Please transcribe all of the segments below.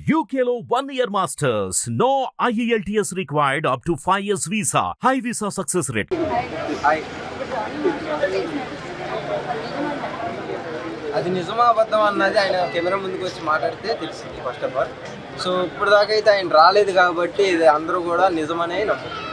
UKLO 1 year masters. No IELTS required up to 5 years visa. High visa success rate. అది నిజమా అబద్ధం అన్నది ఆయన కెమెరా ముందుకు వచ్చి మాట్లాడితే తెలిసింది ఫస్ట్ ఆఫ్ ఆల్. సో ఇప్పుడు దాకా అయితే ఆయన రాలేదు కాబట్టి ఇది అందరూ కూడా నిజమనే నమ్ముతారు.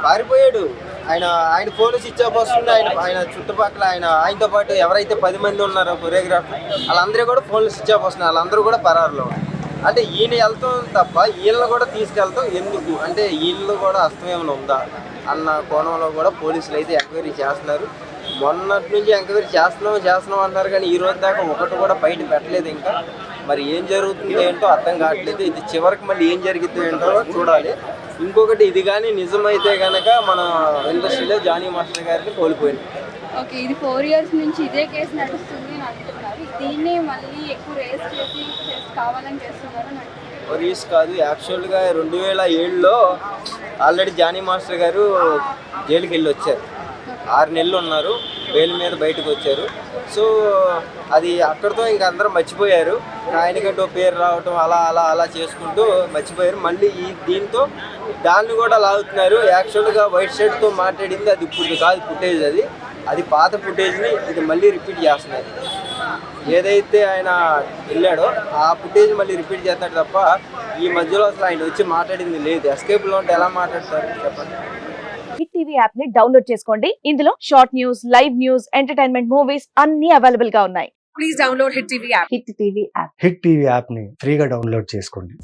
పారిపోయాడు. ఆయన ఫోన్ స్విచ్ ఆఫ్ వస్తుంది. ఆయన చుట్టుపక్కల ఆయనతో పాటు ఎవరైతే 10 మంది ఉన్నారో కొరియోగ్రాఫర్ వాళ్ళందరూ కూడా ఫోన్లు స్విచ్ ఆఫ్ వస్తున్నాయి. వాళ్ళందరూ కూడా పరారులో ఉన్నారు. అంటే ఈయన వెళ్తాం తప్ప వీళ్ళని కూడా తీసుకెళ్తాం ఎందుకు అంటే వీళ్ళు కూడా అస్తమేమైనా ఉందా అన్న కోణంలో కూడా పోలీసులు అయితే ఎంక్వైరీ చేస్తున్నారు. మొన్నటి నుంచి ఎంక్వైరీ చేస్తున్నాం అంటున్నారు కానీ ఈ రోజు దాకా ఒకటి కూడా బయట పెట్టలేదు. ఇంకా మరి ఏం జరుగుతుందో ఏంటో అర్థం కావట్లేదు. ఇది చివరికి మళ్ళీ ఏం జరుగుతుందో ఏంటో చూడాలి. ఇంకొకటి ఇది కానీ నిజమైతే కనుక మన ఇండస్ట్రీలో జానీ మాస్టర్ గారిని కోల్పోయింది. ఓకే, ఇది 4 years నుంచి ఇదే కేసు నడుస్తుంది అని అంటున్నారు. దీన్ని మళ్ళీ ఎక్కువ రేస్ చేసి కావాలని చేస్తున్నారు. రేస్ కాదు, యాక్చువల్గా 2007లో ఆల్రెడీ జానీ మాస్టర్ గారు జైలుకి వెళ్ళి వచ్చారు. 6 నెలలు ఉన్నారు, బెయిల్ మీద బయటకు వచ్చారు. సో అది అక్కడితో ఇంక అందరూ మర్చిపోయారు. ఆయనకంటూ పేరు రావటం అలా చేసుకుంటూ మర్చిపోయారు. మళ్ళీ దీంతో దాన్ని కూడా లాగుతున్నారు. యాక్చువల్గా వైట్ షర్ట్తో మాట్లాడింది అది ఇప్పుడు కాదు ఫుటేజ్, అది పాత ఫుటేజ్ని ఇది మళ్ళీ రిపీట్ చేస్తున్నారు. ఏదైతే ఆయన వెళ్ళాడో ఆ ఫుటేజ్ మళ్ళీ రిపీట్ చేస్తాడు తప్ప ఈ మధ్యలో అసలు ఆయన వచ్చి మాట్లాడింది లేదు. ఎస్కేప్లో ఉంటే ఎలా మాట్లాడతారు చెప్పండి. హిట్ టీవీ యాప్ ని డౌన్లోడ్ చేసుకోండి. ఇందులో short news, live news, entertainment movies అన్ని అవైలబుల్ గా ఉన్నాయి. Please download hit TV app. Hit TV app ని ఫ్రీగా డౌన్లోడ్ చేసుకోండి.